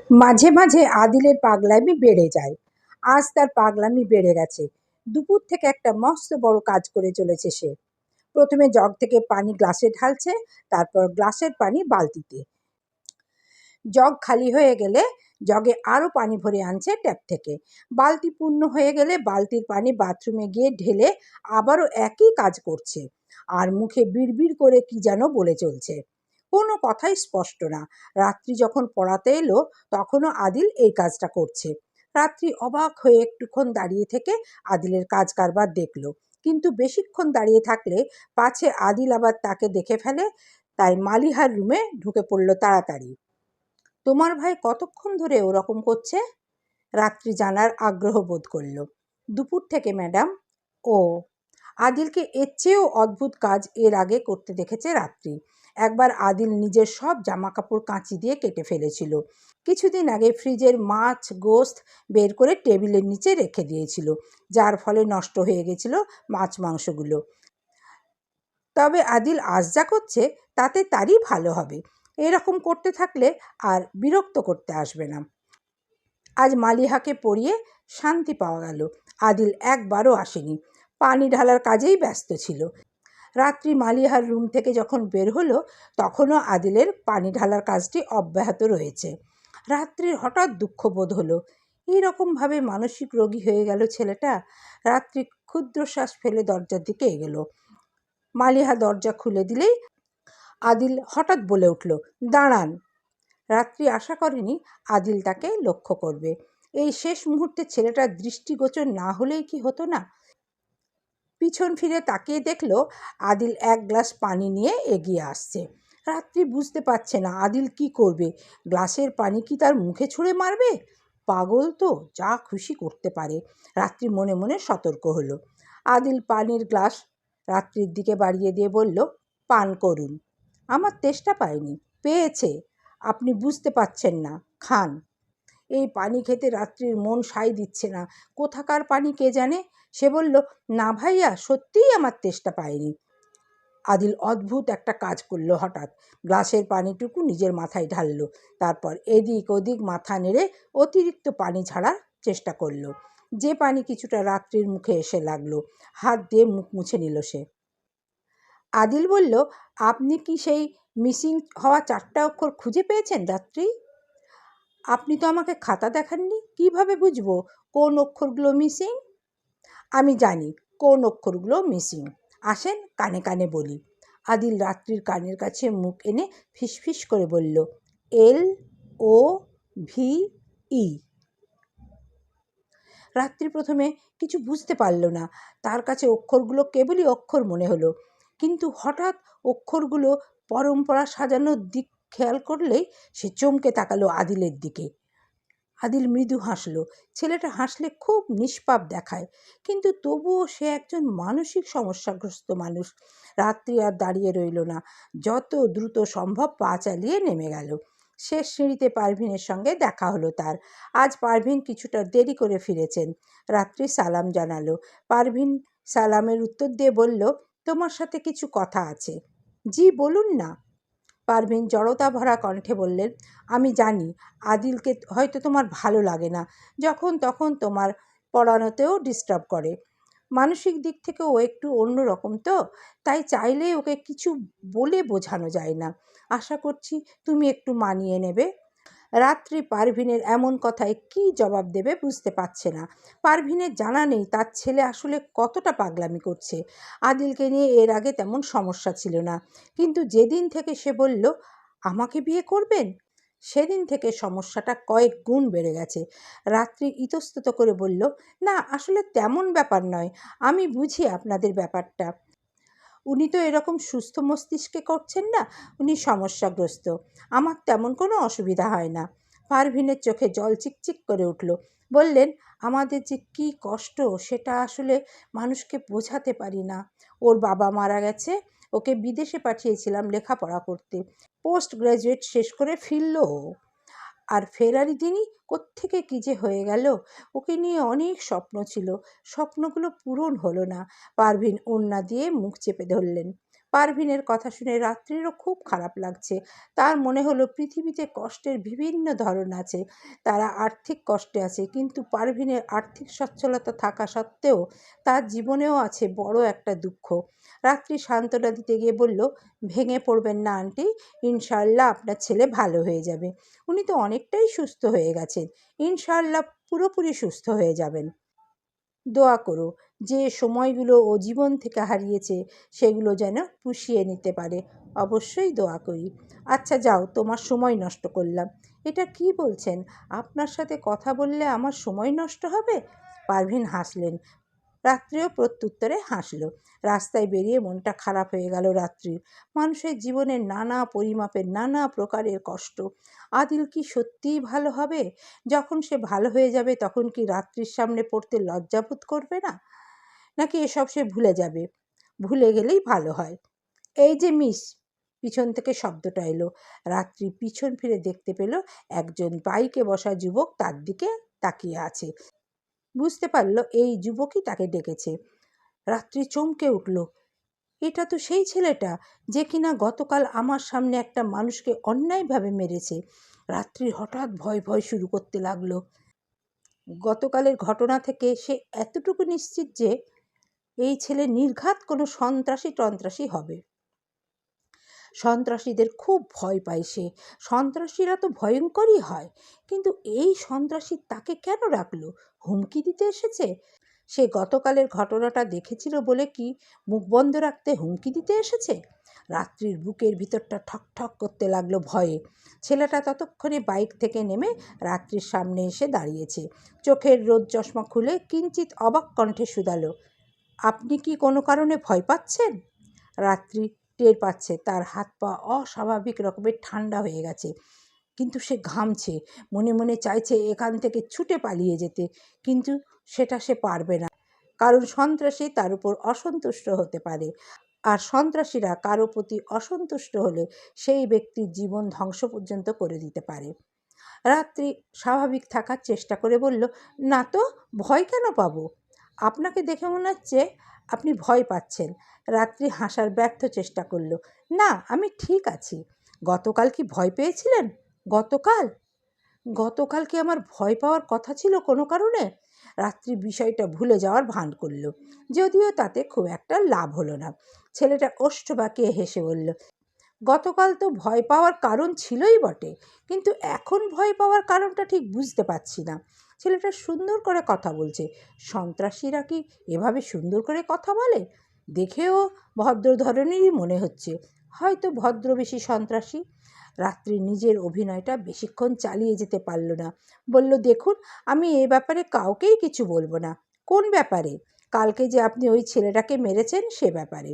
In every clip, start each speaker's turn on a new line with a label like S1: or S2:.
S1: মাঝে মাঝে আদিলের পাগলামি বেড়ে যায়। আজ তার পাগলামি বেড়ে গেছে। দুপুর থেকে একটা মস্ত বড় কাজ করে চলেছে সে। প্রথমে জগ থেকে পানি গ্লাসে ঢালছে, তারপর গ্লাসের পানি বালতিতে। জগ খালি হয়ে গেলে জগে আরো পানি ভরে আনছে ট্যাপ থেকে। বালতি পূর্ণ হয়ে গেলে বালতির পানি বাথরুমে গিয়ে ঢেলে আবারও একই কাজ করছে। আর মুখে বিড়বিড় করে কি যেন বলে চলছে। কোনো কথাই স্পষ্ট না। রাত্রি যখন পড়াতে এলো তখনও আদিল এই কাজটা করছে। রাত্রি অবাক হয়ে একটুক্ষণ দাঁড়িয়ে থেকে আদিলের কাজ কারবার দেখলো, কিন্তু বেশিক্ষণ দাঁড়িয়ে থাকলে পাছে আদিল আবার তাকে দেখে ফেলে। তাই মালিহার রুমে ঢুকে পড়লো তাড়াতাড়ি। তোমার ভাই কতক্ষণ ধরে ওরকম করছে? রাত্রি জানার আগ্রহ বোধ করল। দুপুর থেকে ম্যাডাম। ও। আদিলকে এর চেয়েও অদ্ভুত কাজ এর আগে করতে দেখেছে রাত্রি। একবার আদিল নিজের সব জামা কাপড় কাঁচি দিয়ে কেটে ফেলেছিল। কিছুদিন আগে ফ্রিজের মাছ গোস্ত বের করে টেবিলের নিচে রেখে দিয়েছিল, যার ফলে নষ্ট হয়ে গেছিল মাছ মাংসগুলো। তবে আদিল আজ যা করছে তাতে তারই ভালো হবে। এরকম করতে থাকলে আর বিরক্ত করতে আসবে না। আজ মালিহাকে পড়িয়ে শান্তি পাওয়া গেল। আদিল একবারও আসেনি, পানি ঢালার কাজেই ব্যস্ত ছিল। রাত্রি মালিহার রুম থেকে যখন বের হলো তখনও আদিলের পানি ঢালার কাজটি অব্যাহত রয়েছে। রাত্রির হঠাৎ দুঃখবোধ হলো। এইরকমভাবে মানসিক রোগী হয়ে গেল ছেলেটা। রাত্রি ক্ষুদ্রশ্বাস ফেলে দরজার দিকে এগোলো। মালিহা দরজা খুলে দিলেই আদিল হঠাৎ বলে উঠল, দাঁড়ান। রাত্রি আশা করেনি আদিল তাকে লক্ষ্য করবে। এই শেষ মুহূর্তে ছেলেটার দৃষ্টিগোচর না হলেই কি হতো না। পিছন ফিরে তাকিয়ে দেখলো আদিল এক গ্লাস পানি নিয়ে এগিয়ে আসছে। রাত্রি বুঝতে পারছে না আদিল কি করবে। গ্লাসের পানি কি তার মুখে ছুঁড়ে মারবে? পাগল তো, যা খুশি করতে পারে। রাত্রি মনে মনে সতর্ক হলো। আদিল পানির গ্লাস রাত্রির দিকে বাড়িয়ে দিয়ে বলল, পান করুন। আমার তেষ্টা পায়নি। পেয়েছে, আপনি বুঝতে পারছেন না, খান। এই পানি খেতে রাত্রির মন সায় দিচ্ছে না। কোথাকার পানি কে জানে। সে বলল, না ভাইয়া, সত্যিই আমার তেষ্টা পায়নি। আদিল অদ্ভুত একটা কাজ করলো হঠাৎ। গ্লাসের পানিটুকু নিজের মাথায় ঢাললো, তারপর এদিক ওদিক মাথা নেড়ে অতিরিক্ত পানি ছাড়ার চেষ্টা করলো। যে পানি কিছুটা রাত্রির মুখে এসে লাগলো। হাত দিয়ে মুখ মুছে নিল সে। আদিল বলল, আপনি কি সেই মিসিং হওয়া 4টা অক্ষর খুঁজে পেয়েছেন রাত্রি? আপনি তো আমাকে খাতা দেখাননি, কিভাবে বুঝবো কোন অক্ষরগুলো মিসিং? আমি জানি কোন অক্ষরগুলো মিসিং। আসেন কানে কানে বলি। আদিল রাত্রির কানের কাছে মুখ এনে ফিসফিস করে বলল, LOVE। রাত্রি প্রথমে কিছু বুঝতে পারল না। তার কাছে অক্ষরগুলো কেবলই অক্ষর মনে হলো, কিন্তু হঠাৎ অক্ষরগুলো পরম্পরা সাজানোর দিক খেয়াল করলেই সে চমকে তাকালো আদিলের দিকে। আদিল মৃদু হাসলো। ছেলেটা হাসলে খুব নিষ্পাপ দেখায়, কিন্তু তবুও সে একজন মানসিক সমস্যাগ্রস্ত মানুষ। রাত্রি আর দাঁড়িয়ে রইল না, যত দ্রুত সম্ভব পা চালিয়ে নেমে গেল। শেষ সিঁড়িতে পারভিনের সঙ্গে দেখা হলো তার। আজ পারভিন কিছুটা দেরি করে ফিরেছেন। রাত্রি সালাম জানালো। পারভিন সালামের উত্তর দিয়ে বলল, তোমার সাথে কিছু কথা আছে। জি বলুন না। পারভিন জড়তা ভরা কণ্ঠে বললেন, আমি জানি আদিলকে হয়তো তোমার ভালো লাগে না, যখন তখন তোমার পড়ানোতেও ডিস্টার্ব করে। মানসিক দিক থেকে ও একটু অন্য রকম তো, তাই চাইলেই ওকে কিছু বলে বোঝানো যায় না। আশা করছি তুমি একটু মানিয়ে নেবে। রাত্রি পারভিনের এমন কথায় কী জবাব দেবে বুঝতে পারছে না। পারভিনের জানা নেই তার ছেলে আসলে কতটা পাগলামি করছে। আদিলকে নিয়ে এর আগে তেমন সমস্যা ছিল না, কিন্তু যেদিন থেকে সে বলল আমাকে বিয়ে করবেন, সেদিন থেকে সমস্যাটা কয়েক গুণ বেড়ে গেছে। রাত্রি ইতস্তত করে বলল, না আসলে তেমন ব্যাপার নয়, আমি বুঝি আপনাদের ব্যাপারটা। উনি তো এরকম সুস্থ মস্তিষ্কে করছেন না, উনি সমস্যাগ্রস্ত। আমার তেমন কোনো অসুবিধা হয় না। পারভিনের চোখে জল চিকচিক করে উঠল। বললেন, আমাদের যে কী কষ্ট সেটা আসলে মানুষকে বোঝাতে পারি না। ওর বাবা মারা গেছে, ওকে বিদেশে পাঠিয়েছিলাম লেখাপড়া করতে। পোস্ট গ্র্যাজুয়েট শেষ করে ফিরল ও। আর ফেরারই দিনই কোত্থেকে কী যে হয়ে গেল। ওকে নিয়ে অনেক স্বপ্ন ছিল, স্বপ্নগুলো পূরণ হলো না। পারভিন ওড়না দিয়ে মুখ চেপে ধরলেন। পারভিনের কথা শুনে রাত্রিরও খুব খারাপ লাগছে। তার মনে হলো পৃথিবীতে কষ্টের বিভিন্ন ধরন আছে। তারা আর্থিক কষ্টে আছে, কিন্তু পারভিনের আর্থিক সচ্ছলতা থাকা সত্ত্বেও তার জীবনেও আছে বড় একটা দুঃখ। রাত্রি সান্ত্বনা দিতে গিয়ে বলল, ভেঙে পড়বেন না আন্টি, ইনশাআল্লাহ আপনার ছেলে ভালো হয়ে যাবে। উনি তো অনেকটাই সুস্থ হয়ে গেছেন, ইনশাআল্লাহ পুরোপুরি সুস্থ হয়ে যাবেন। দোয়া করো যে সময়গুলো ও জীবন থেকে হারিয়েছে সেগুলো যেন পুষিয়ে নিতে পারে। অবশ্যই দোয়া করি। আচ্ছা যাও, তোমার সময় নষ্ট করলাম। এটা কি বলছেন? আপনার সাথে কথা বললে আমার সময় নষ্ট হবে? পারভিন হাসলেন। রাত্রিও প্রত্যুত্তরে হাসল। রাস্তায় বেরিয়ে মনটা খারাপ হয়ে গেল রাত্রির। মানুষের জীবনে নানা পরিমাপের নানা প্রকারের কষ্ট। আদিল কি সত্যিই ভালো হবে? যখন সে ভালো হয়ে যাবে তখন কি রাত্রির সামনে পড়তে লজ্জাবোধ করবে না? নাকি এসব সে ভুলে যাবে? ভুলে গেলেই ভালো হয়। এই যে মিস, পিছন থেকে শব্দটা এলো। রাত্রি পিছন ফিরে দেখতে পেল একজন বাইকে বসা যুবক তার দিকে তাকিয়ে আছে। বুঝতে পারল এই যুবকই তাকে ডেকেছে। রাত্রি চমকে উঠল। এটা তো সেই ছেলেটা যে কিনা গতকাল আমার সামনে একটা মানুষকে অন্যায়ভাবে মেরেছে। রাত্রি হঠাৎ ভয় ভয় শুরু করতে লাগলো। গতকালের ঘটনা থেকে সে এতটুকু নিশ্চিত যে এই ছেলে নির্ঘাত কোনো সন্ত্রাসী হবে। সন্ত্রাসীদের খুব ভয় পায় সে। সন্ত্রাসীরা তো ভয়ঙ্করই হয়, কিন্তু এই সন্ত্রাসী তাকে কেন রাখলো? হুমকি দিতে এসেছে? সে গতকালের ঘটনাটা দেখেছিল বলে কি মুখ বন্ধ রাখতে হুমকি দিতে এসেছে? রাত্রির বুকের ভিতরটা ঠক ঠক করতে লাগলো ভয়ে। ছেলেটা ততক্ষণে বাইক থেকে নেমে রাত্রির সামনে এসে দাঁড়িয়েছে। চোখের রোদ চশমা খুলে কিঞ্চিত অবাক কণ্ঠে শুধালো, আপনি কি কোনো কারণে ভয় পাচ্ছেন? রাত্রি টের পাচ্ছে তার হাত পা অস্বাভাবিক রকমের ঠান্ডা হয়ে গেছে, কিন্তু সে ঘামছে। মনে মনে চাইছে এখান থেকে ছুটে পালিয়ে যেতে, কিন্তু সেটা সে পারবে না। কারণ সন্ত্রাসী তার উপর অসন্তুষ্ট হতে পারে, আর সন্ত্রাসীরা কারো প্রতি অসন্তুষ্ট হলে সেই ব্যক্তির জীবন ধ্বংস পর্যন্ত করে দিতে পারে। রাত্রি স্বাভাবিক থাকার চেষ্টা করে বলল, না তো, ভয় কেন পাবো? আপনাকে দেখে মনে হচ্ছে আপনি ভয় পাচ্ছেন। রাত্রি হাসার ব্যর্থ চেষ্টা করল। না, আমি ঠিক আছি। গতকাল কি ভয় পেয়েছিলেন? গতকাল গতকাল কি আমার ভয় পাওয়ার কথা ছিল কোনো কারণে? রাত্রি বিষয়টা ভুলে যাওয়ার ভান করল, যদিও তাতে খুব একটা লাভ হলো না। ছেলেটা ওষ্ঠ বাঁকিয়ে হেসে বলল, গতকাল তো ভয় পাওয়ার কারণ ছিলই বটে, কিন্তু এখন ভয় পাওয়ার কারণটা ঠিক বুঝতে পারছি না। ছেলেটা সুন্দর করে কথা বলছে। সন্ত্রাসীরা কি এভাবে সুন্দর করে কথা বলে? দেখেও ভদ্র ধরনেরই মনে হচ্ছে, হয়তো ভদ্রবেশী সন্ত্রাসী। রাত্রি নিজের অভিনয়টা বেশিক্ষণ চালিয়ে যেতে পারল না। বলল, দেখুন, আমি এ ব্যাপারে কাউকেই কিছু বলবো না। কোন ব্যাপারে? কালকে যে আপনি ওই ছেলেটাকে মেরেছেন সে ব্যাপারে।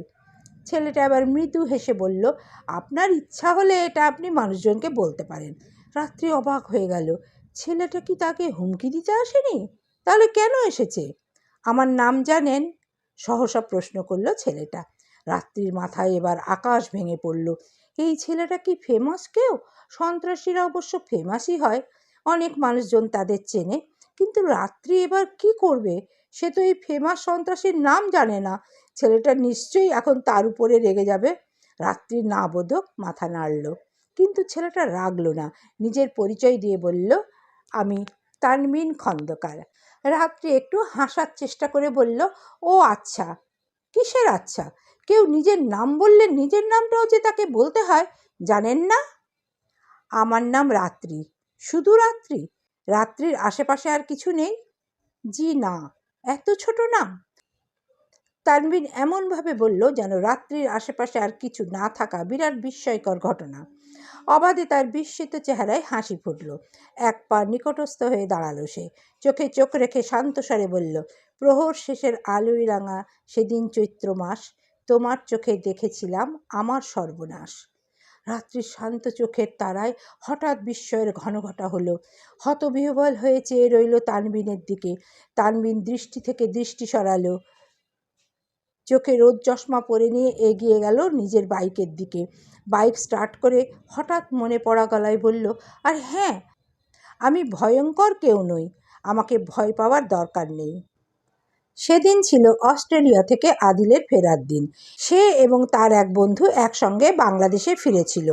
S1: ছেলেটা আবার মৃদু হেসে বলল, আপনার ইচ্ছা হলে এটা আপনি মানুষজনকে বলতে পারেন। রাত্রি অবাক হয়ে গেল। ছেলেটা কি তাকে হুমকি দিতে আসেনি? তাহলে কেন এসেছে? আমার নাম জানেন? সহসা প্রশ্ন করল ছেলেটা। রাত্রির মাথায় এবার আকাশ ভেঙে পড়ল। এই ছেলেটা কি ফেমাস কেউ? সন্ত্রাসীরা অবশ্য ফেমাসই হয়, অনেক মানুষজন তাদের চেনে, কিন্তু রাত্রি এবার কি করবে? সে তো এই ফেমাস সন্ত্রাসীর নাম জানে না। ছেলেটা নিশ্চয়ই এখন তার উপরে রেগে যাবে। রাত্রি না বোধক মাথা নাড়ল, কিন্তু ছেলেটা রাগল না। নিজের পরিচয় দিয়ে বলল, আমি তানবিন খন্দকার। রাত্রি একটু হাসার চেষ্টা করে বলল, ও আচ্ছা। কিসের আচ্ছা? কেউ নিজের নাম বললে নিজের নামটাও যে তাকে বলতে হয়, জানেন না? আমার নাম রাত্রি। শুধু রাত্রি? রাত্রির আশেপাশে আর কিছু নেই? জি না। এত ছোট নাম? তানবিন এমনভাবে বলল যেন রাত্রির আশেপাশে আর কিছু না থাকা বিরাট বিস্ময়কর ঘটনা। অবাধে তার বিস্মিত চেহারায় হাসি ফুটল। এক পা নিকটস্থ হয়ে দাঁড়ালো সে। চোখে চোখ রেখে শান্ত স্বরে বলল, প্রহর শেষের আলোয় রাঙা সেদিন চৈত্র মাস, তোমার চোখে দেখেছিলাম আমার সর্বনাশ। রাত্রির শান্ত চোখের তারায় হঠাৎ বিস্ময়ের ঘনঘটা হলো। হতবিহ্বল হয়ে চেয়ে রইল তানবিনের দিকে। তানবিন দৃষ্টি থেকে দৃষ্টি সরালো। চোখে রোদ চশমা পরে নিয়ে এগিয়ে গেল নিজের বাইকের দিকে। বাইক স্টার্ট করে হঠাৎ মনে পড়া গলায় বলল, আর হ্যাঁ, আমি ভয়ঙ্কর কেউ নই, আমাকে ভয় পাওয়ার দরকার নেই। সেদিন ছিল অস্ট্রেলিয়া থেকে আদিলের ফেরার দিন। সে এবং তার এক বন্ধু একসঙ্গে বাংলাদেশে ফিরেছিল।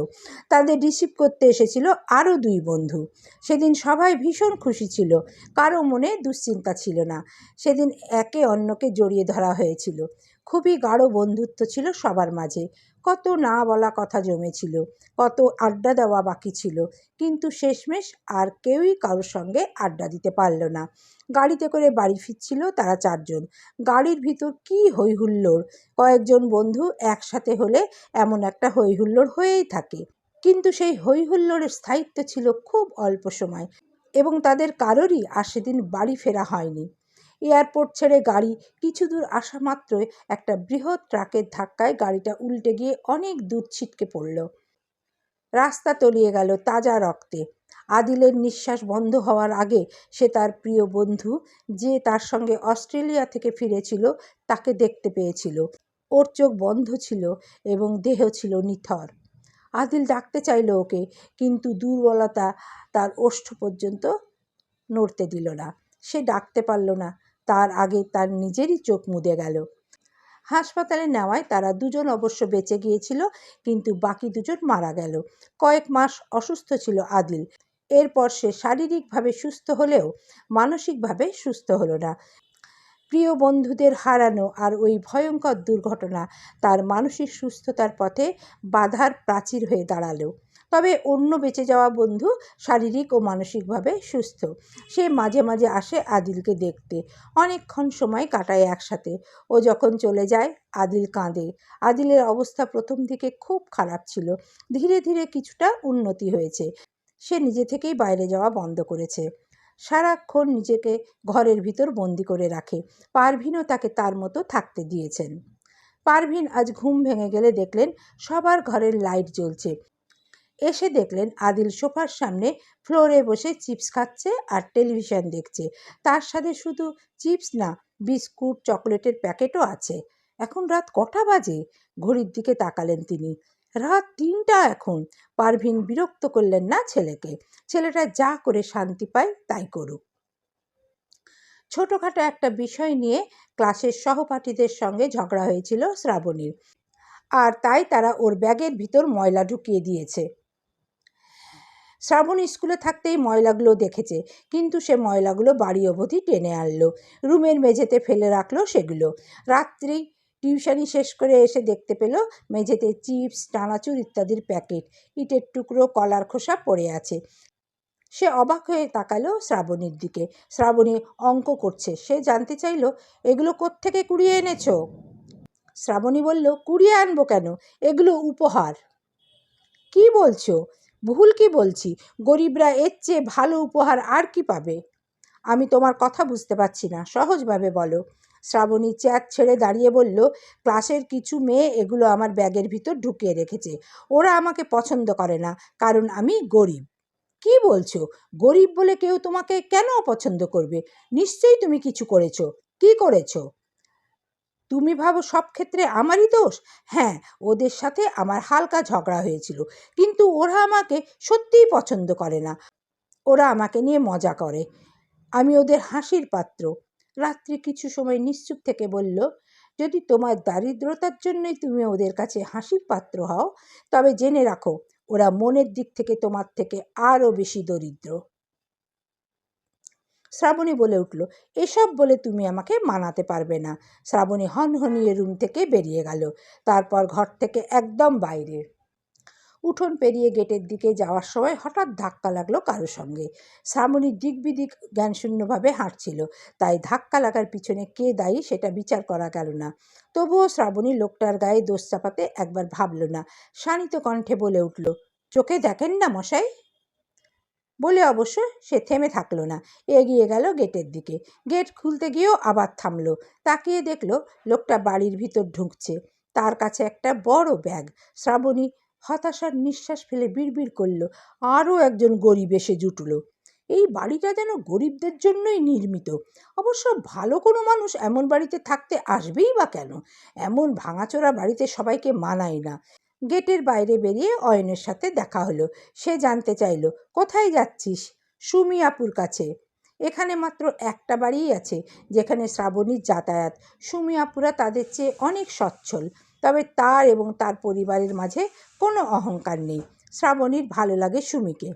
S1: তাদের রিসিভ করতে এসেছিল আরও 2 বন্ধু। সেদিন সবাই ভীষণ খুশি ছিল, কারো মনে দুশ্চিন্তা ছিল না। সেদিন একে অন্যকে জড়িয়ে ধরা হয়েছিল। খুবই গাঢ় বন্ধুত্ব ছিল সবার মাঝে। কত না বলা কথা জমেছিল, কত আড্ডা দেওয়া বাকি ছিল, কিন্তু শেষমেশ আর কেউই কারোর সঙ্গে আড্ডা দিতে পারল না। গাড়িতে করে বাড়ি ফিরছিল তারা 4 জন। গাড়ির ভিতর কী হই-হুল্লোড়! কয়েকজন বন্ধু একসাথে হলে এমন একটা হই-হুল্লোড় হয়েই থাকে। কিন্তু সেই হই-হুল্লোড়ের স্থায়িত্ব ছিল খুব অল্প সময়, এবং তাদের কারোরই আর সেদিন বাড়ি ফেরা হয়নি। এয়ারপোর্ট ছেড়ে গাড়ি কিছু দূর আসা মাত্রই একটা বৃহৎ ট্রাকের ধাক্কায় গাড়িটা উল্টে গিয়ে অনেক দূর ছিটকে পড়ল। রাস্তা তলিয়ে গেল তাজা রক্তে। আদিলের নিঃশ্বাস বন্ধ হওয়ার আগে সে তার প্রিয় বন্ধু, যে তার সঙ্গে অস্ট্রেলিয়া থেকে ফিরেছিল, তাকে দেখতে পেয়েছিল। ওর চোখ বন্ধ ছিল এবং দেহ ছিল নিথর। আদিল ডাকতে চাইল ওকে, কিন্তু দুর্বলতা তার ওষ্ঠ পর্যন্ত নড়তে দিল না। সে ডাকতে পারল না। তার আগে তার নিজেরই চোখ মুদে গেল। হাসপাতালে নেওয়ায় তারা 2 জন অবশ্য বেঁচে গিয়েছিল, কিন্তু বাকি 2 জন মারা গেল। কয়েক মাস অসুস্থ ছিল আদিল। এরপর সে শারীরিকভাবে সুস্থ হলেও মানসিকভাবে সুস্থ হলো না। প্রিয় বন্ধুদের হারানো আর ওই ভয়ঙ্কর দুর্ঘটনা তার মানসিক সুস্থতার পথে বাধার প্রাচীর হয়ে দাঁড়ালো। তবে অন্য বেঁচে যাওয়া বন্ধু শারীরিক ও মানসিকভাবে সুস্থ। সে মাঝে মাঝে আসে আদিলকে দেখতে। অনেকক্ষণ সময় কাটায় একসাথে। ও যখন চলে যায় আদিল কাঁদে। আদিলের অবস্থা প্রথম দিকে খুব খারাপ ছিল। ধীরে ধীরে কিছুটা উন্নতি হয়েছে। সে নিজে থেকেই বাইরে যাওয়া বন্ধ করেছে। সারাক্ষণ নিজেকে ঘরের ভিতর বন্দি করে রাখে। পারভিনও তাকে তার মতো থাকতে দিয়েছেন। পারভিন আজ ঘুম ভেঙে গেলে দেখলেন সবার ঘরের লাইট জ্বলছে। এসে দেখলেন আদিল সোফার সামনে ফ্লোরে বসে চিপস খাচ্ছে আর টেলিভিশন দেখছে। তার সাথে শুধু চিপস না, বিস্কুট, চকলেটের প্যাকেটও আছে। এখন রাত কটা বাজে? ঘড়ির দিকে তাকালেন তিনি। রাত 3টা এখন। পারভিন বিরক্ত করলেন না ছেলেকে। ছেলেটা যা করে শান্তি পায় তাই করুক। ছোটোখাটো একটা বিষয় নিয়ে ক্লাসের সহপাঠীদের সঙ্গে ঝগড়া হয়েছিল শ্রাবণীর, আর তাই তারা ওর ব্যাগের ভিতর ময়লা ঢুকিয়ে দিয়েছে। শ্রাবণী স্কুলে থাকতেই ময়লাগুলো দেখেছে, কিন্তু সে ময়লাগুলো বাড়ি অবধি টেনে আনলো। রুমের মেঝেতে ফেলে রাখলো সেগুলো। রাত্রি টিউশনি শেষ করে এসে দেখতে পেল মেঝেতে চিপস, চানাচুর ইত্যাদির প্যাকেট, ইটের টুকরো, কলার খোসা পড়ে আছে। সে অবাক হয়ে তাকালো শ্রাবণীর দিকে। শ্রাবণী অঙ্ক করছে। সে জানতে চাইল, এগুলো কোত্থেকে কুড়িয়ে এনেছো? শ্রাবণী বলল, কুড়িয়ে আনবো কেন, এগুলো উপহার। কি বলছো? ভুল কি বলছি? গরিবরা এর চেয়ে ভালো উপহার আর কি পাবে? আমি তোমার কথা বুঝতে পারছি না, সহজভাবে বলো। শ্রাবণী চেয়ার ছেড়ে দাঁড়িয়ে বলল, ক্লাসের কিছু মেয়ে এগুলো আমার ব্যাগের ভিতর ঢুকিয়ে রেখেছে। ওরা আমাকে পছন্দ করে না, কারণ আমি গরিব। কি বলছো? গরিব বলে কেউ তোমাকে কেন অপছন্দ করবে? নিশ্চয়ই তুমি কিছু করেছো। কি করেছো? তুমি ভাবো সব ক্ষেত্রে আমারই দোষ? হ্যাঁ, ওদের সাথে আমার হালকা ঝগড়া হয়েছিল, কিন্তু ওরা আমাকে সত্যিই পছন্দ করে না। ওরা আমাকে নিয়ে মজা করে। আমি ওদের হাসির পাত্র। রাত্রি কিছু সময় নিশ্চুপ থেকে বলল, যদি তোমার দারিদ্রতার জন্যই তুমি ওদের কাছে হাসির পাত্র হও, তবে জেনে রাখো ওরা মনের দিক থেকে তোমার থেকে আরও বেশি দরিদ্র। শ্রাবণী বলে উঠল, এসব বলে তুমি আমাকে মানাতে পারবে না। শ্রাবণী হনহনিয়ে রুম থেকে বেরিয়ে গেল। তারপর ঘর থেকে একদম বাইরে। উঠোন পেরিয়ে গেটের দিকে যাওয়ার সময় হঠাৎ ধাক্কা লাগলো কারো সঙ্গে। শ্রাবণী দিকবিদিক জ্ঞানশূন্যভাবে হাঁটছিল, তাই ধাক্কা লাগার পিছনে কে দায়ী সেটা বিচার করা গেল না। তবুও শ্রাবণী লোকটার গায়ে দোষ চাপাতে একবার ভাবল না। শানিত কণ্ঠে বলে উঠল, চোখে দেখেন না মশাই? বলে অবশ্য সে থেমে থাকলো না, এগিয়ে গেল গেটের দিকে। গেট খুলতে গিয়েও আবার থামলো। তাকিয়ে দেখলো লোকটা বাড়ির ভিতর ঢুকছে। তার কাছে একটা বড় ব্যাগ। শ্রাবণী হতাশার নিঃশ্বাস ফেলে বিড়বিড় করলো, আরও একজন গরিব এসে জুটলো। এই বাড়িটা যেন গরিবদের জন্যই নির্মিত। অবশ্য ভালো কোনো মানুষ এমন বাড়িতে থাকতে আসবেই বা কেন? এমন ভাঙাচোরা বাড়িতে সবাইকে মানায় না। গেটের বাইরে বেরিয়ে অয়নের সাথে দেখা হলো। সে জানতে চাইল, কোথায় যাচ্ছিস? সুমি আপুর কাছে। এখানে মাত্র একটা বাড়িই আছে যেখানে শ্রাবণীর যাতায়াত। সুমি আপুরা তাদের চেয়ে অনেক সচ্ছল, তবে তার এবং তার পরিবারের মাঝে কোনো অহংকার নেই। শ্রাবণীর ভালো লাগে সুমিকে।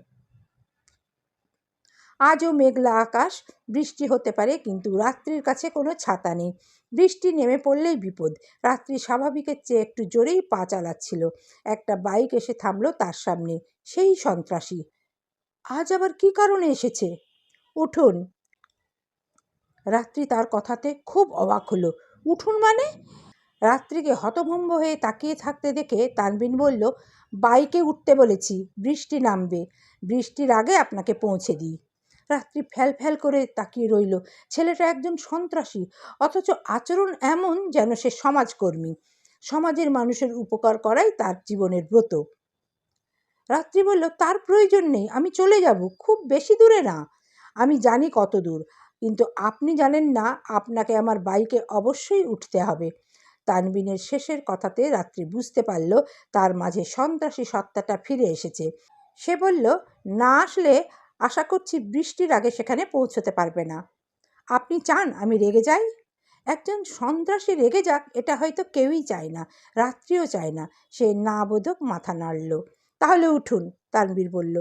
S1: আজও মেঘলা আকাশ, বৃষ্টি হতে পারে, কিন্তু রাত্রির কাছে কোনো ছাতা নেই। বৃষ্টি নেমে পড়লেই বিপদ। রাত্রি স্বাভাবিকের চেয়ে একটু জোরেই পা চালাচ্ছিল। একটা বাইক এসে থামলো তার সামনে। সেই সন্ত্রাসী। আজ আবার কী কারণে এসেছে? উঠুন। রাত্রি তার কথাতে খুব অবাক হলো। উঠুন মানে? রাত্রিকে হতভম্ব হয়ে তাকিয়ে থাকতে দেখে তানবিন বলল, বাইকে উঠতে বলেছি, বৃষ্টি নামবে, বৃষ্টির আগে আপনাকে পৌঁছে দিই। রাত্রি ফ্যাল ফ্যাল করে তাকিয়ে রইল। ছেলেটা একজন সন্ত্রাসী, অথচ আচরণ এমন যেন সে সমাজকর্মী। সমাজের মানুষের উপকার করাই তার জীবনের ব্রত। রাত্রি বলল, তার প্রয়োজন নেই, আমি চলে যাব, খুব বেশি দূরে না। আমি জানি কত দূর, কিন্তু আপনি জানেন না আপনাকে আমার বাইকে অবশ্যই উঠতে হবে। তানবিনের শেষের কথাতে রাত্রি বুঝতে পারল তার মাঝে সন্ত্রাসী সত্তাটা ফিরে এসেছে। সে বলল, না আসলে আশা করছি বৃষ্টির আগে সেখানে পৌঁছতে পারবে না। আপনি চান আমি রেগে যাই? একজন সন্ত্রাসী রেগে যাক এটা হয়তো কেউই চায় না, রাত্রিও চায় না। সে না বোধক মাথা নাড়ল। তাহলে উঠুন, তানবীর বলল।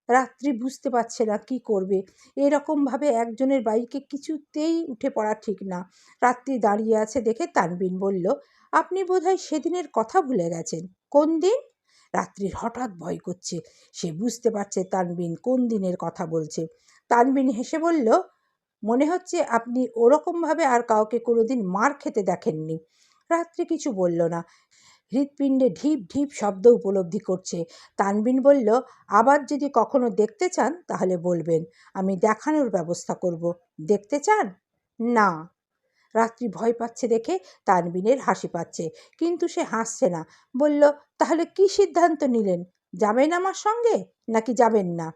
S1: রাত্রি বুঝতে পারছে না কি করবে। এরকমভাবে একজনের বাইকে কিছুতেই উঠে পড়া ঠিক না। রাত্রি দাঁড়িয়ে আছে দেখে তানবিন বলল, আপনি বোধহয় সেদিনের কথা ভুলে গেছেন। কোন দিন? রাত্রির হঠাৎ ভয় করছে। সে বুঝতে পারছে তানবিন কোন দিনের কথা বলছে। তানবিন হেসে বলল, মনে হচ্ছে আপনি ওরকমভাবে আর কাউকে কোনোদিন মার খেতে দেখেননি। রাত্রি কিছু বলল না, হৃৎপিণ্ডে ঢিপ ঢিপ শব্দ উপলব্ধি করছে। তানবিন বলল, আবার যদি কখনো দেখতে চান তাহলে বলবেন, আমি দেখানোর ব্যবস্থা করব। দেখতে চান? না। রাত্রি ভয় পাচ্ছে দেখে তানবিনের হাসি পাচ্ছে, কিন্তু সে হাসছে না। বলল, তাহলে কি সিদ্ধান্ত নিলেন? যাবেন আমার সঙ্গে নাকি যাবেন না?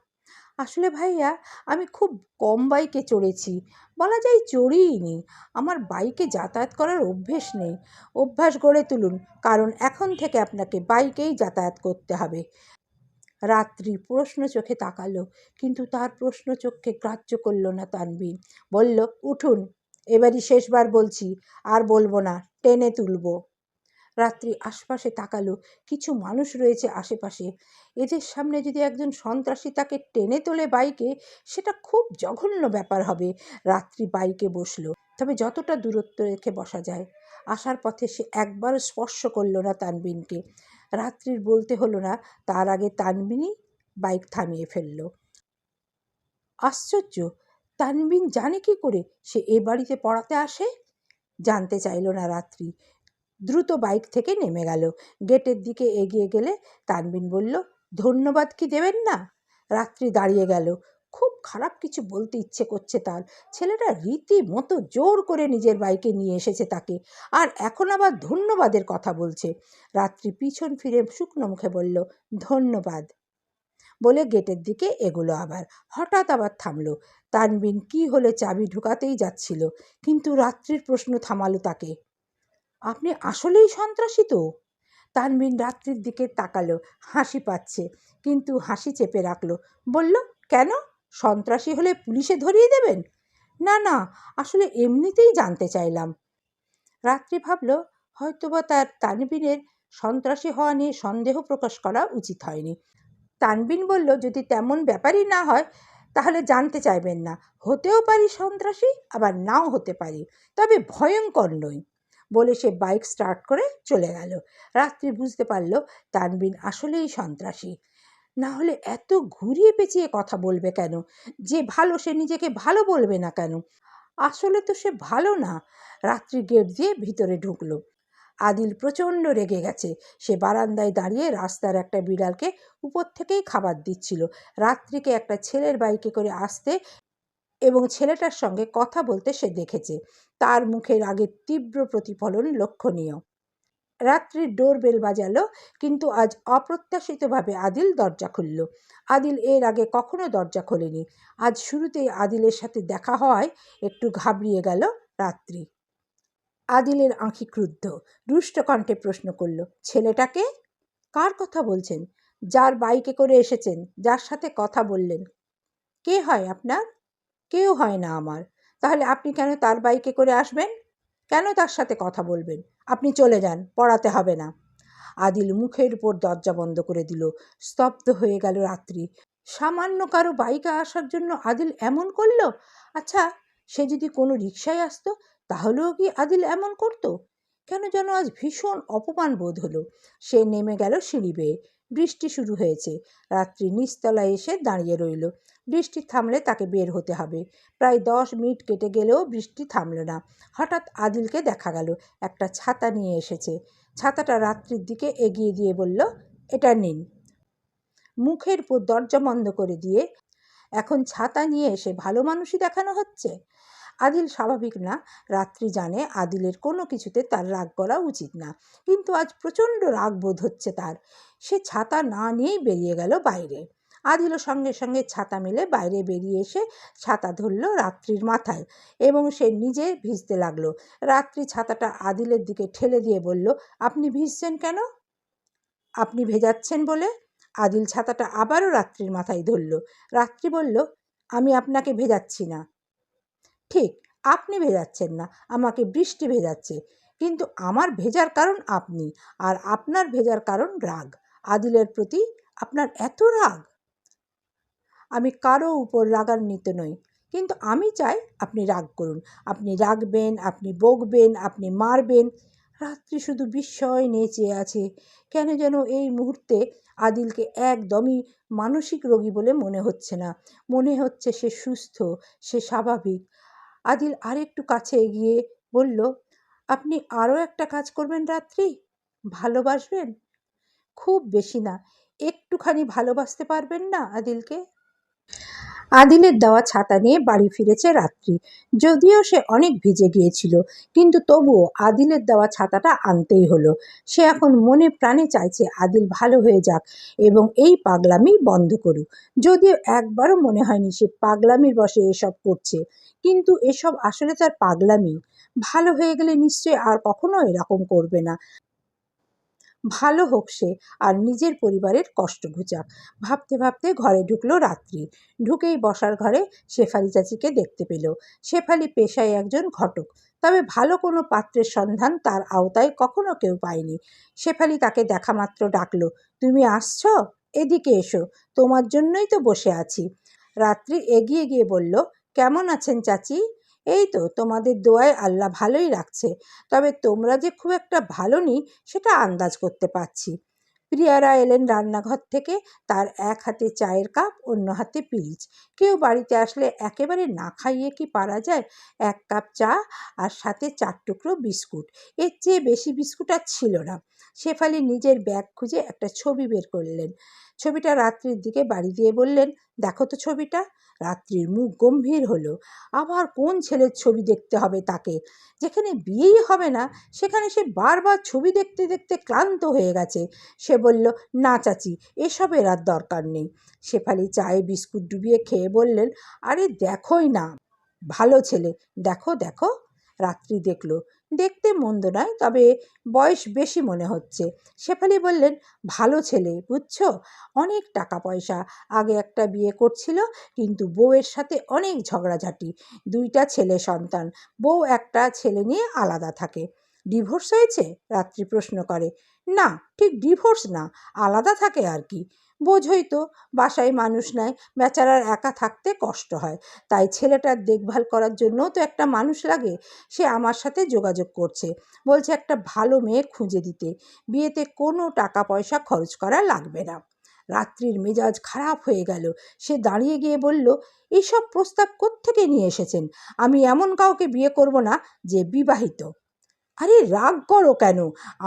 S1: আসলে ভাইয়া, আমি খুব কম বাইকে চড়েছি, বলা যায় চড়িই নি। আমার বাইকে যাতায়াত করার অভ্যেস নেই। অভ্যাস গড়ে তুলুন, কারণ এখন থেকে আপনাকে বাইকেই যাতায়াত করতে হবে। রাত্রি প্রশ্ন চোখে তাকালো, কিন্তু তার প্রশ্ন চোখকে গ্রাহ্য করল না তানবিন। বলল, উঠুন, এবারই শেষবার বলছি, আর বলবো না, টেনে তুলব। রাত্রি আশপাশে তাকালো। কিছু মানুষ রয়েছে আশেপাশে। এদের সামনে যদি একজন সন্ত্রাসী তাকে টেনে তোলে বাইকে, সেটা খুব জঘন্য ব্যাপার হবে। রাত্রি বাইকে বসলো, তবে যতটা দূরত্ব রেখে বসা যায়। আসার পথে সে একবারও স্পর্শ করলো না তানবিনকে। রাত্রির বলতে হলো না, তার আগে তানবিনই বাইক থামিয়ে ফেলল। আশ্চর্য, তানবিন জানে কি করে সে এ বাড়িতে পড়াতে আসে? জানতে চাইল না রাত্রি। দ্রুত বাইক থেকে নেমে গেল। গেটের দিকে এগিয়ে গেলে তানবিন বলল, ধন্যবাদ কি দেবেন না? রাত্রি দাঁড়িয়ে গেল। খুব খারাপ কিছু বলতে ইচ্ছে করছে তার। ছেলেটা রীতিমতো জোর করে নিজের বাইকে নিয়ে এসেছে তাকে, আর এখন আবার ধন্যবাদের কথা বলছে। রাত্রি পিছন ফিরে শুকনো মুখে বলল, ধন্যবাদ, বলে গেটের দিকে এগুলো আবার। হঠাৎ আবার থামলো। তানবিন কি হলে চাবি ঢুকাতেই যাচ্ছিল, কিন্তু রাত্রির প্রশ্ন থামালো তাকে, আপনি আসলেই সন্ত্রাসী তো? তানবিন রাত্রির দিকে তাকালো। হাসি পাচ্ছে, কিন্তু হাসি চেপে রাখলো। বলল, কেন? সন্ত্রাসী হলে পুলিশে ধরিয়ে দেবেন? না না, আসলে এমনিতেই জানতে চাইলাম। রাত্রি ভাবল, হয়তোবা তার তানবিনের সন্ত্রাসী হওয়া নিয়ে সন্দেহ প্রকাশ করা উচিত হয়নি। তানবিন বলল, যদি তেমন ব্যাপারই না হয় তাহলে জানতে চাইবেন না। হতেও পারি সন্ত্রাসী, আবার নাও হতে পারি, তবে ভয়ঙ্কর নই, বলে সে বাইক স্টার্ট করে চলে গেল। রাত্রি বুঝতে পারল তানবিন আসলেই সন্ত্রাসী। না হলে এত ঘুরিয়ে পেঁচিয়ে কথা বলবে কেন? যে ভালো সে নিজেকে ভালো বলবে না কেন? আসলে তো সে ভালো না। রাত্রি গেট দিয়ে ভিতরে ঢুকলো। আদিল প্রচণ্ড রেগে গেছে। সে বারান্দায় দাঁড়িয়ে রাস্তার একটা বিড়ালকে উপর থেকেই খাবার দিচ্ছিল। রাত্রিকে একটা ছেলের বাইকে করে আসতে এবং ছেলেটার সঙ্গে কথা বলতে সে দেখেছে। তার মুখের আগের তীব্র প্রতিফলন লক্ষণীয়। রাত্রির ডোরবেল বাজালো, কিন্তু আজ অপ্রত্যাশিতভাবে আদিল দরজা খুলল। আদিল এর আগে কখনো দরজা খোলেনি। আজ শুরুতেই আদিলের সাথে দেখা হওয়ায় একটু ঘাবড়িয়ে গেল রাত্রি। আদিলের আঁখি ক্রুদ্ধ, রুষ্ট কণ্ঠে প্রশ্ন করল, ছেলেটাকে? কার কথা বলছেন? যার বাইকে করে এসেছেন, যার সাথে কথা বললেন। কে হয় আপনার? কেউ হয় না আমার। তাহলে আপনি কেন তার বাইকে করে আসবেন? কেন তার সাথে কথা বলবেন? আপনি চলে যান, পড়াতে হবে না। আদিল মুখের উপর দরজা বন্ধ করে দিল। স্তব্ধ হয়ে গেল রাত্রি। সামান্য কারো বাইকে আসার জন্য আদিল এমন করলো? আচ্ছা, সে যদি কোনো রিকশায় আসতো, তাহলেও কি আদিল এমন করতো? কেন যেন আজ ভীষণ অপমান বোধ হলো। সে নেমে গেল সিঁড়ি বেয়ে। বৃষ্টি শুরু হয়েছে। রাত্রি নিচতলায় এসে দাঁড়িয়ে রইল। বৃষ্টি থামলে তাকে বের হতে হবে। প্রায় 10 মিনিট কেটে গেলেও বৃষ্টি থামল না। হঠাৎ আদিলকে দেখা গেল একটা ছাতা নিয়ে এসেছে। ছাতাটা রাত্রির দিকে এগিয়ে দিয়ে বলল, এটা নিন। মুখের উপর দরজা বন্ধ করে দিয়ে এখন ছাতা নিয়ে এসে ভালো মানুষই দেখানো হচ্ছে। আদিল স্বাভাবিক না। রাত্রি জানে আদিলের কোনো কিছুতে তার রাগ করা উচিত না, কিন্তু আজ প্রচণ্ড রাগ বোধ হচ্ছে তার। সে ছাতা না নিয়েই বেরিয়ে গেল বাইরে। আদিলও সঙ্গে সঙ্গে ছাতা মেলে বাইরে বেরিয়ে এসে ছাতা ধরল রাত্রির মাথায় এবং সে নিজে ভিজতে লাগলো। রাত্রি ছাতাটা আদিলের দিকে ঠেলে দিয়ে বলল, আপনি ভিজছেন কেন? আপনি ভেজাচ্ছেন বলে। আদিল ছাতাটা আবারও রাত্রির মাথায় ধরল। রাত্রি বলল, আমি আপনাকে ভেজাচ্ছি না। ঠিক, আপনি ভেজাচ্ছেন না, আমাকে বৃষ্টি ভেজাচ্ছে। কিন্তু আমার ভেজার কারণ আপনি, আর আপনার ভেজার কারণ রাগ। আদিলের প্রতি আপনার এত রাগ? আমি কারো উপর রাগান্বিত নই, কিন্তু আমি চাই আপনি রাগ করুন। আপনি রাগবেন, আপনি বকবেন, আপনি মারবেন। রাত্রি শুধু বিস্ময় নিয়ে চেয়ে আছে। কেন যেন এই মুহূর্তে আদিলকে একদমই মানসিক রোগী বলে মনে হচ্ছে না। মনে হচ্ছে সে সুস্থ, সে স্বাভাবিক। আদিল আরেকটু কাছে এগিয়ে বলল, আপনি আরও একটা কাজ করবেন রাত্রি? ভালোবাসবেন? খুব বেশি না, একটুখানি ভালোবাসতে পারবেন না আদিলকে? আদিলের দেওয়া ছাতা নিয়ে বাড়ি ফিরেছে রাত্রি। যদিও সে অনেক ভিজে গিয়েছিল, কিন্তু তবুও আদিলের দেওয়া ছাতাটা আনতেই হলো। সে এখন মনে প্রাণে চাইছে আদিল ভালো হয়ে যাক এবং এই পাগলামি বন্ধ করুক। যদিও একবারও মনে হয়নি সে পাগলামির বশে এসব করছে, কিন্তু এসব আসলে তার পাগলামি। ভালো হয়ে গেলে নিশ্চয়ই আর কখনো এরকম করবে না। ভালো হোক সে, আর নিজের পরিবারের কষ্ট ঘুচাক। ভাবতে ভাবতে ঘরে ঢুকলো রাত্রি। ঢুকেই বসার ঘরে শেফালি চাচিকে দেখতে পেল। শেফালি পেশায় একজন ঘটক, তবে ভালো কোনো পাত্রের সন্ধান তার আওতায় কখনো কেউ পায়নি। শেফালি তাকে দেখা মাত্র ডাকলো, তুমি আসছো? এদিকে এসো, তোমার জন্যই তো বসে আছি। রাত্রি এগিয়ে গিয়ে বলল, কেমন আছেন চাচি? এই তো তোমাদের দোয়ায় আল্লাহ ভালোই রাখছে, তবে তোমরা যে খুব একটা ভালো নি সেটা আন্দাজ করতে পারছি। প্রিয়ারা এলেন রান্নাঘর থেকে। তার এক হাতে চায়ের কাপ, অন্য হাতে পিরিচ। কেউ বাড়িতে আসলে একেবারে না খাইয়ে কি পারা যায়? 1 কাপ চা আর সাথে 4 টুকরো বিস্কুট। এর চেয়ে বেশি বিস্কুট আর ছিল না। শেফালি নিজের ব্যাগ খুঁজে একটা ছবি বের করলেন। ছবিটা রাত্রির দিকে বাড়ি দিয়ে বললেন, দেখো তো ছবিটা। রাত্রির মুখ গম্ভীর হলো। আবার কোন ছেলের ছবি দেখতে হবে তাকে? যেখানে বিয়েই হবে না সেখানে সে বারবার ছবি দেখতে দেখতে ক্লান্ত হয়ে গেছে। সে বলল, না চাচি, এসবের আর দরকার নেই। শেফালি চায়ে বিস্কুট ডুবিয়ে খেয়ে বললেন, আরে দেখোই না, ভালো ছেলে, দেখো দেখো। রাত্রি দেখল। দেখতে মন্দ নয়, তবে বয়স বেশি মনে হচ্ছে। শেফালি বললেন, ভালো ছেলে বুঝছো, অনেক টাকা পয়সা। আগে একটা বিয়ে করছিল, কিন্তু বউয়ের সাথে অনেক ঝগড়াঝাটি। 2টা ছেলে সন্তান। বউ একটা ছেলে নিয়ে আলাদা থাকে। ডিভোর্স হয়েছে? রাত্রি প্রশ্ন করে। না, ঠিক ডিভোর্স না, আলাদা থাকে আর কি। বোঝই তো, বাসায় মানুষ নাই, বেচারার একা থাকতে কষ্ট হয়, তাই ছেলেটার দেখভাল করার জন্যও তো একটা মানুষ লাগে। সে আমার সাথে যোগাযোগ করছে, বলছে একটা ভালো মেয়ে খুঁজে দিতে, বিয়েতে কোনো টাকা পয়সা খরচ করা লাগবে না। রাত্রির মেজাজ খারাপ হয়ে গেল। সে দাঁড়িয়ে গিয়ে বলল, এইসব প্রস্তাব কোত্থেকে নিয়ে এসেছেন? আমি এমন কাউকে বিয়ে করব না যে বিবাহিত। আরে রাগ করো কেন?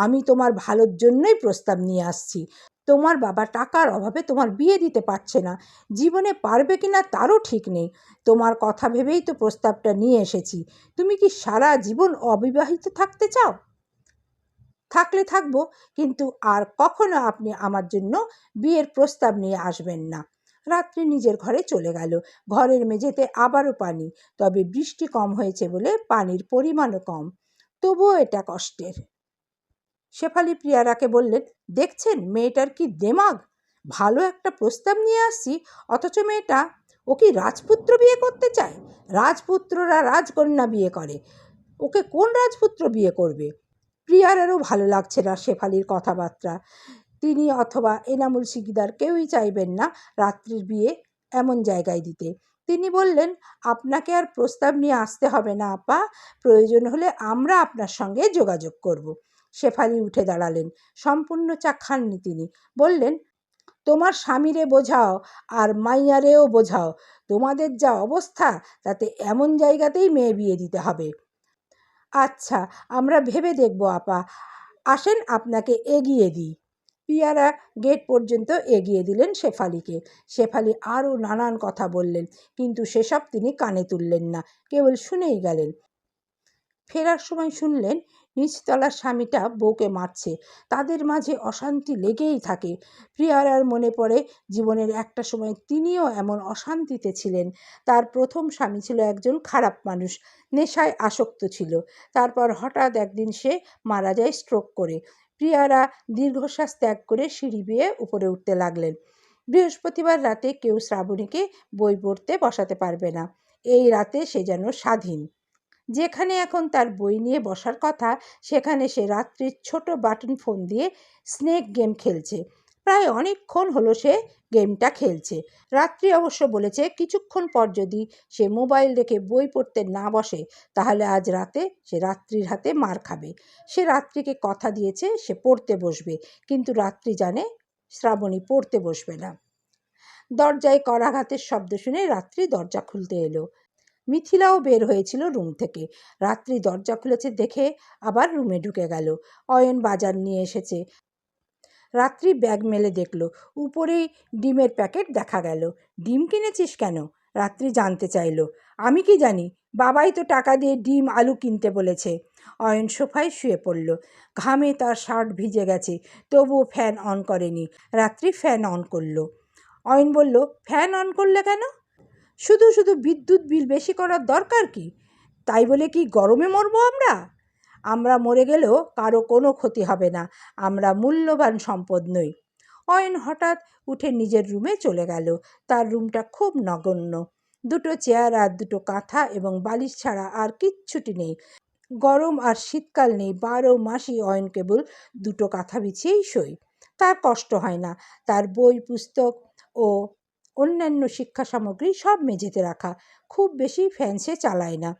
S1: আমি তোমার ভালোর জন্যই প্রস্তাব নিয়ে আসছি। তোমার বাবা টাকার অভাবে তোমার বিয়ে দিতে পারছে না, জীবনে পারবে কিনা তারও ঠিক নেই। তোমার কথা ভেবেই তো প্রস্তাবটা নিয়ে এসেছি। তুমি কি সারা জীবন অবিবাহিত থাকতে চাও? থাকলে থাকবো, কিন্তু আর কখনো আপনি আমার জন্য বিয়ের প্রস্তাব নিয়ে আসবেন না। রাত্রি নিজের ঘরে চলে গেল। ঘরের মেঝেতে আবারও পানি, তবে বৃষ্টি কম হয়েছে বলে পানির পরিমাণও কম। তবুও এটা কষ্টের। শেফালি প্রিয়ারাকে বললেন, দেখছেন মেয়েটার কি দেমাগ? ভালো একটা প্রস্তাব নিয়ে আসছি, অথচ মেয়েটা ও কি রাজপুত্র বিয়ে করতে চায়? রাজপুত্ররা রাজকন্যা বিয়ে করে, ওকে কোন রাজপুত্র বিয়ে করবে? প্রিয়ারও ভালো লাগছে না শেফালির কথাবার্তা। তিনি অথবা এনামুল শিকদার কেউই চাইবেন না রাত্রির বিয়ে এমন জায়গায় দিতে। তিনি বললেন, আপনাকে আর প্রস্তাব নিয়ে আসতে হবে না আপা, প্রয়োজন হলে আমরা আপনার সঙ্গে যোগাযোগ করব। শেফালি উঠে দাঁড়ালেন। সম্পূর্ণ চা খাননি তিনি। বললেন, তোমার স্বামীরে বোঝাও আর মাইয়ারেও বোঝাও, তোমাদের যা অবস্থা তাতে এমন জায়গাতেই মেয়ে বিয়ে দিতে হবে। আচ্ছা, আমরা ভেবে দেখব আপা, আসেন আপনাকে এগিয়ে দিই। পিয়ারা গেট পর্যন্ত এগিয়ে দিলেন শেফালিকে। শেফালি আরও নানান কথা বললেন, কিন্তু সেসব তিনি কানে তুললেন না, কেবল শুনেই গেলেন। ফেরার সময় শুনলেন নিচতলার স্বামীটা বউকে মারছে, তাদের মাঝে অশান্তি লেগেই থাকে। প্রিয়ারার মনে পড়ে জীবনের একটা সময় তিনিও এমন অশান্তিতে ছিলেন। তার প্রথম স্বামী ছিল একজন খারাপ মানুষ, নেশায় আসক্ত ছিল। তারপর হঠাৎ একদিন সে মারা যায় স্ট্রোক করে। প্রিয়ারা দীর্ঘশ্বাস ত্যাগ করে সিঁড়ি বেয়ে উপরে উঠতে লাগলেন। বৃহস্পতিবার রাতে কেউ শ্রাবণীকে বই পড়তে বসাতে পারবে না। এই রাতে সে যেন স্বাধীন। যেখানে এখন তার বই নিয়ে বসার কথা, সেখানে সে রাত্রির ছোট বাটন ফোন দিয়ে স্নেক গেম খেলছে। প্রায় অনেকক্ষণ হলো সে গেমটা খেলছে। রাত্রি অবশ্য বলেছে কিছুক্ষণ পর যদি সে মোবাইল রেখে বই পড়তে না বসে, তাহলে আজ রাতে সে রাত্রির হাতে মার খাবে। সে রাত্রিকে কথা দিয়েছে সে পড়তে বসবে, কিন্তু রাত্রি জানে শ্রাবণী পড়তে বসবে না। দরজায় করাঘাতের শব্দ শুনে রাত্রি দরজা খুলতে এলো। মিথিলাও বের হয়েছিল রুম থেকে। রাত্রি দরজা খুলেছে দেখে আবার রুমে ঢুকে গেল। অয়ন বাজার নিয়ে এসেছে। রাত্রি ব্যাগ মেলে দেখল, উপরেই ডিমের প্যাকেট দেখা গেল। ডিম কিনেছিস কেন? রাত্রি জানতে চাইল। আমি কি জানি, বাবাই তো টাকা দিয়ে ডিম আলু কিনতে বলেছে। অয়ন সোফায় শুয়ে পড়ল। ঘামে তার শার্ট ভিজে গেছে, তবুও ফ্যান অন করেনি। রাত্রি ফ্যান অন করলো। অয়ন বলল, ফ্যান অন করলে কেন? শুধু শুধু বিদ্যুৎ বিল বেশি করার দরকার কি? তাই বলে কি গরমে মরবো আমরা? আমরা মরে গেলেও কারো কোনো ক্ষতি হবে না, আমরা মূল্যবান সম্পদ নই। অয়ন হঠাৎ উঠে নিজের রুমে চলে গেল। তার রুমটা খুব নগণ্য। দুটো চেয়ার আর দুটো কাঁথা এবং বালিশ ছাড়া আর কিচ্ছুটি নেই। গরম আর শীতকাল নেই, 12 মাসই অয়ন কেবল দুটো কাঁথা বিছিয়েই শোয়। তার কষ্ট হয় না। তার বই পুস্তক ও অন্যান্য শিক্ষা সামগ্রী সব মেঝেতে রাখা। খুব বেশি ফ্যান সে চালায় না।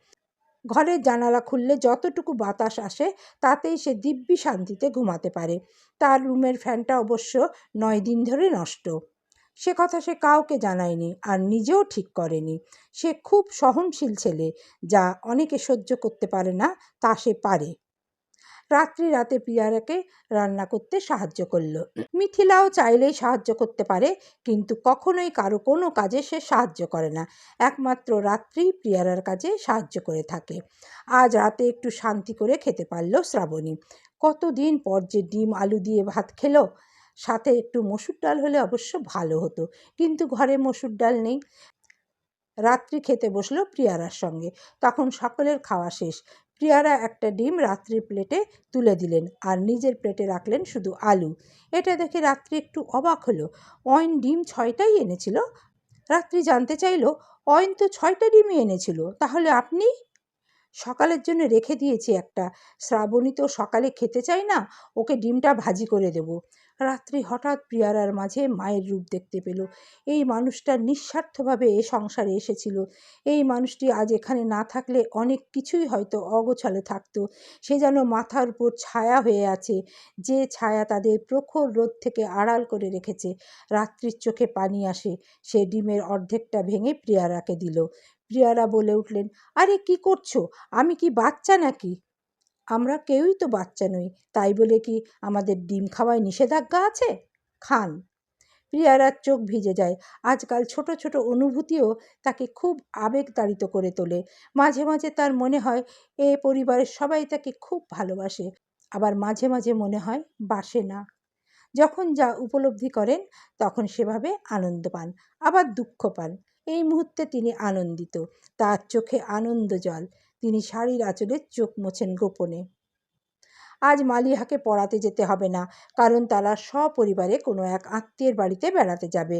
S1: ঘরের জানালা খুললে যতটুকু বাতাস আসে তাতেই সে দিব্যি শান্তিতে ঘুমাতে পারে। তার রুমের ফ্যানটা অবশ্য 9 দিন ধরে নষ্ট। সে কথা সে কাউকে জানায়নি আর নিজেও ঠিক করেনি। সে খুব সহনশীল ছেলে, যা অনেকে সহ্য করতে পারে না তা সে পারে। রাতে প্রিয়ারাকে রান্না করতে সাহায্য করলো। মিথিলাও চাইলেই সাহায্য করতে পারে, কিন্তু কখনোই কারো কোনো কাজে সে সাহায্য করে না। একমাত্র রাত্রি প্রিয়ারার কাজে সাহায্য করে থাকে। আজ রাতে একটু শান্তি করে খেতে পারল শ্রাবণী। কতদিন পর যে ডিম আলু দিয়ে ভাত খেলো। সাথে একটু মসুর ডাল হলে অবশ্য ভালো হতো, কিন্তু ঘরে মসুর ডাল নেই। রাত্রি খেতে বসলো প্রিয়ারার সঙ্গে। তখন সকলের খাওয়া শেষ। প্রিয়ারা একটা ডিম রাত্রির প্লেটে তুলে দিলেন আর নিজের প্লেটে রাখলেন শুধু আলু। এটা দেখে রাত্রি একটু অবাক হলো। অয়ন ডিম 6টাই এনেছিল। রাত্রি জানতে চাইল, অয়ন তো 6টা ডিমই এনেছিল, তাহলে আপনি? সকালের জন্য রেখে দিয়েছি একটা, শ্রাবণী তো সকালে খেতে চায় না, ওকে ডিমটা ভাজি করে দেব। রাত্রি হঠাৎ প্রিয়ারার মাঝে মায়ের রূপ দেখতে পেল। এই মানুষটা নিঃস্বার্থভাবে এ সংসারে এসেছিল। এই মানুষটি আজ এখানে না থাকলে অনেক কিছুই হয়তো অগোছালো থাকতো। সে যেন মাথার উপর ছায়া হয়ে আছে, যে ছায়া তাদের প্রখর রোদ থেকে আড়াল করে রেখেছে। রাত্রির চোখে পানি আসে। সে ডিমের অর্ধেকটা ভেঙে প্রিয়ারাকে দিল। প্রিয়ারা বলে উঠলেন, আরে কি করছো? আমি কি বাচ্চা নাকি? আমরা কেউই তো বাচ্চা নই, তাই বলে কি আমাদের ডিম খাওয়ায় নিষেধাজ্ঞা আছে? খান। প্রিয়ারার চোখ ভিজে যায়। আজকাল ছোট ছোট অনুভূতিও তাকে খুব আবেগতাড়িত করে তোলে। মাঝে মাঝে তার মনে হয় এ পরিবারের সবাই তাকে খুব ভালোবাসে, আবার মাঝে মাঝে মনে হয় বাসে না। যখন যা উপলব্ধি করেন তখন সেভাবে আনন্দ পান, আবার দুঃখ পান। এই মুহূর্তে তিনি আনন্দিত। তার চোখে আনন্দ জল। তিনি শাড়ির আঁচলে চোখ মোছেন গোপনে। আজ মালিহাকে পড়াতে যেতে হবে না, কারণ তারা সপরিবারে কোনো এক আত্মীয়ের বাড়িতে বেড়াতে যাবে।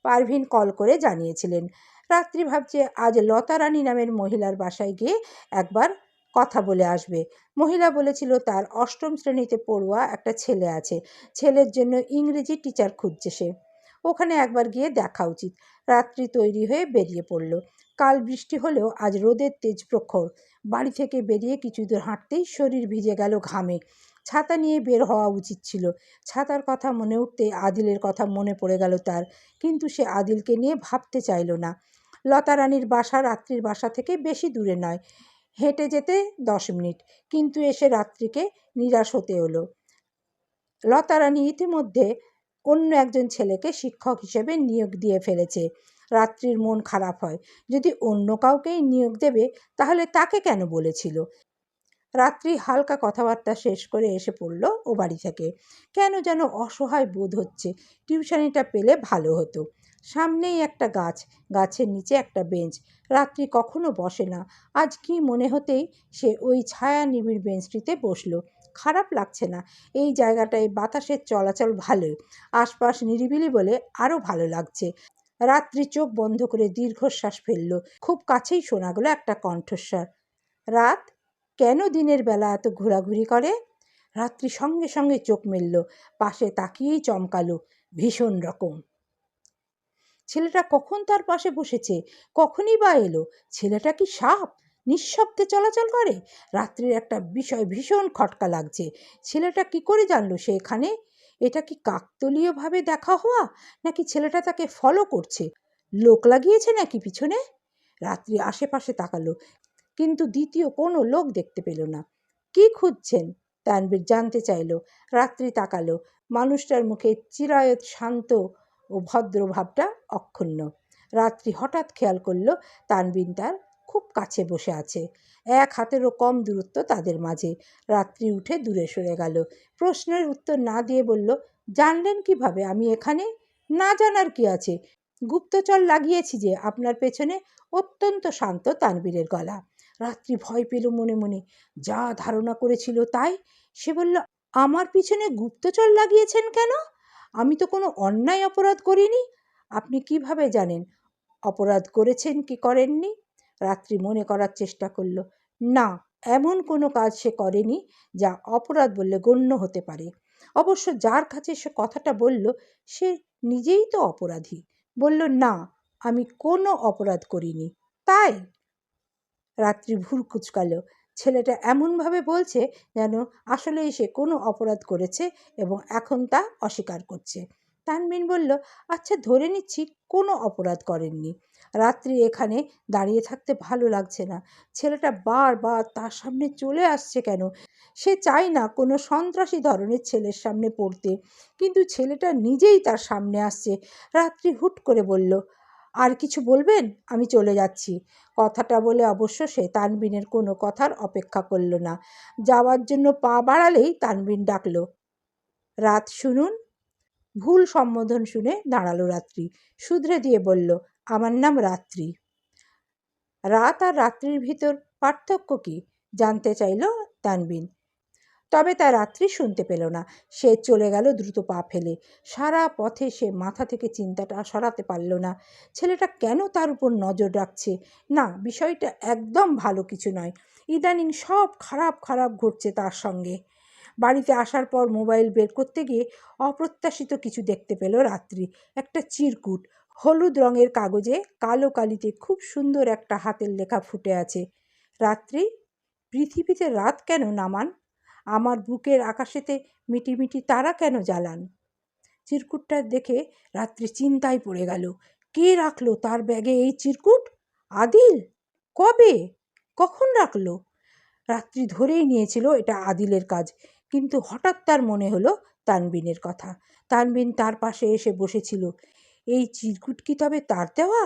S1: পারভিন কল করে জানিয়েছিলেন। রাত্রি ভাবছে আজ লতা রানী নামের মহিলার বাসায় গিয়ে একবার কথা বলে আসবে। মহিলা বলেছিল তার অষ্টম শ্রেণীতে পড়ুয়া একটা ছেলে আছে, ছেলের জন্য ইংরেজি টিচার খুঁজছে সে, ওখানে একবার গিয়ে দেখা উচিত। রাত্রি তৈরি হয়ে বেরিয়ে পড়ল। কাল বৃষ্টি হলেও আজ রোদের তেজ প্রখর। বাড়ি থেকে বেরিয়ে কিছু দূর হাঁটতেই শরীর ভিজে গেল ঘামে। ছাতা নিয়ে বের হওয়া উচিত ছিল। ছাতার কথা মনে উঠতে আদিলের কথা মনে পড়ে গেল তার, কিন্তু সে আদিলকে নিয়ে ভাবতে চাইল না। লতা রানীর বাসা রাত্রির বাসা থেকে বেশি দূরে নয়, হেঁটে যেতে 10 মিনিট, কিন্তু এসে রাত্রিকে নিরাশ হতে হলো। লতা রানী ইতিমধ্যে অন্য একজন ছেলেকে শিক্ষক হিসেবে নিয়োগ দিয়ে ফেলেছে। রাত্রির মন খারাপ হয়। যদি অন্য কাউকেই নিয়োগ দেবে তাহলে তাকে কেন বলেছিল। রাত্রি হালকা কথাবার্তা শেষ করে এসে পড়ল ও বাড়ি থেকে। কেন যেন অসহায় বোধ হচ্ছে। টিউশনিটা পেলে ভালো হতো। সামনেই একটা গাছ, গাছের নিচে একটা বেঞ্চ। রাত্রি কখনো বসে না, আজ কি মনে হতেই সে ওই ছায়া নিবিড় বেঞ্চটিতে বসলো। খারাপ লাগছে না, এই জায়গাটায় বাতাসের চলাচল ভালো, আশপাশ নিরিবিলি বলে আরও ভালো লাগছে। রাত্রি চোখ বন্ধ করে দীর্ঘশ্বাস ফেলল। খুব কাছেই শোনা গেল একটা কণ্ঠস্বর, রাত কেন দিনের বেলা এত ঘোরাঘুরি করে? রাত্রি সঙ্গে সঙ্গে চোখ মেলল, পাশে তাকিয়েই চমকালো, ভীষণ রকম। ছেলেটা কখন তার পাশে বসেছে, কখনই বা এলো? ছেলেটা কি সাপ, নিঃশব্দে চলাচল করে? রাত্রির একটা বিষয় ভীষণ খটকা লাগছে। ছেলেটা কি করে জানলো সে এখানে? এটা কি কাকতালীয়ভাবে দেখা হওয়া, নাকি ছেলেটা তাকে ফলো করছে? লোক লাগিয়েছে নাকি পিছনে? রাত্রি আশেপাশে তাকালো, কিন্তু দ্বিতীয় কোনো লোক দেখতে পেল না। কি খুঁজছেন? তানবীর জানতে চাইল। রাত্রি তাকালো। মানুষটার মুখে চিরায়ত শান্ত ও ভদ্র ভাবটা অক্ষুণ্ণ। রাত্রি হঠাৎ খেয়াল করল তানবীর তার খুব কাছে বসে আছে, এক হাতেরও কম দূরত্ব তাদের মাঝে। রাত্রি উঠে দূরে সরে গেল। প্রশ্নের উত্তর না দিয়ে বলল, জানলেন কিভাবে আমি এখানে? না জানার কি আছে, গুপ্তচর লাগিয়েছি যে আপনার পেছনে। অত্যন্ত শান্ত তানবীরের গলা। রাত্রি ভয় পেল মনে মনে। যা ধারণা করেছিল তাই। সে বলল, আমার পিছনে গুপ্তচর লাগিয়েছেন কেন? আমি তো কোনো অন্যায় অপরাধ করিনি। আপনি কিভাবে জানেন অপরাধ করেছেন কি করেননি? রাত্রি মনে করার চেষ্টা করল। না, এমন কোনো কাজ সে করেনি যা অপরাধ বললে গণ্য হতে পারে। অবশ্য যার কাছে সে কথাটা বলল সে নিজেই তো অপরাধী। বলল, না, আমি কোনো অপরাধ করিনি। তাই? রাত্রি ভুল কুঁচকালো। ছেলেটা এমনভাবে বলছে যেন আসলেই সে কোনো অপরাধ করেছে এবং এখন তা অস্বীকার করছে। তানবিন বলল, আচ্ছা ধরে নিচ্ছি কোনো অপরাধ করেননি। রাত্রি এখানে দাঁড়িয়ে থাকতে ভালো লাগছে না। ছেলেটা বারবার তার সামনে চলে আসছে কেন? সে চায় না কোনো সন্ত্রাসী ধরনের ছেলের সামনে পড়তে, কিন্তু ছেলেটা নিজেই তার সামনে আসছে। রাত্রি হুট করে বলল, আর কিছু বলবেন? আমি চলে যাচ্ছি। কথাটা বলে অবশ্য সে তানবিনের কোনো কথার অপেক্ষা করল না। যাওয়ার জন্য পা বাড়ালেই তানবিন ডাকল, রাত শুনুন। ভুল সম্বোধন শুনে দাঁড়ালো রাত্রি। শুধরে দিয়ে বলল, আমার নাম রাত্রি। রাত আর রাত্রির ভিতর পার্থক্য কি জানতে চাইল তানবিন। তবে তা রাত্রি শুনতে পেল না। সে চলে গেল দ্রুত পা ফেলে। সারা পথে সে মাথা থেকে চিন্তাটা সরাতে পারল না। ছেলেটা কেন তার উপর নজর রাখছে? না, বিষয়টা একদম ভালো কিছু নয়। ইদানিং সব খারাপ খারাপ ঘটছে তার সঙ্গে। বাড়িতে আসার পর মোবাইল বের করতে গিয়ে অপ্রত্যাশিত কিছু দেখতে পেল রাত্রি। একটা চিরকুট, হলুদ রঙের কাগজে কালো কালিতে খুব সুন্দর একটা হাতের লেখা ফুটে আছে, রাত্রি, পৃথিবীতে রাত কেন নামান? আমার বুকের আকাশেতে মিটিমিটি তারা কেন জ্বালান? চিরকুটটা দেখে রাত্রি চিন্তায় পড়ে গেল। কে রাখলো তার ব্যাগে এই চিরকুট? আদিল? কবে, কখন রাখলো? রাত্রি ধরেই নিয়েছিল এটা আদিলের কাজ, কিন্তু হঠাৎ তার মনে হলো তানবিনের কথা। তানবিন তার পাশে এসে বসেছিল। এই চিরকুট কি তবে তার দেওয়া?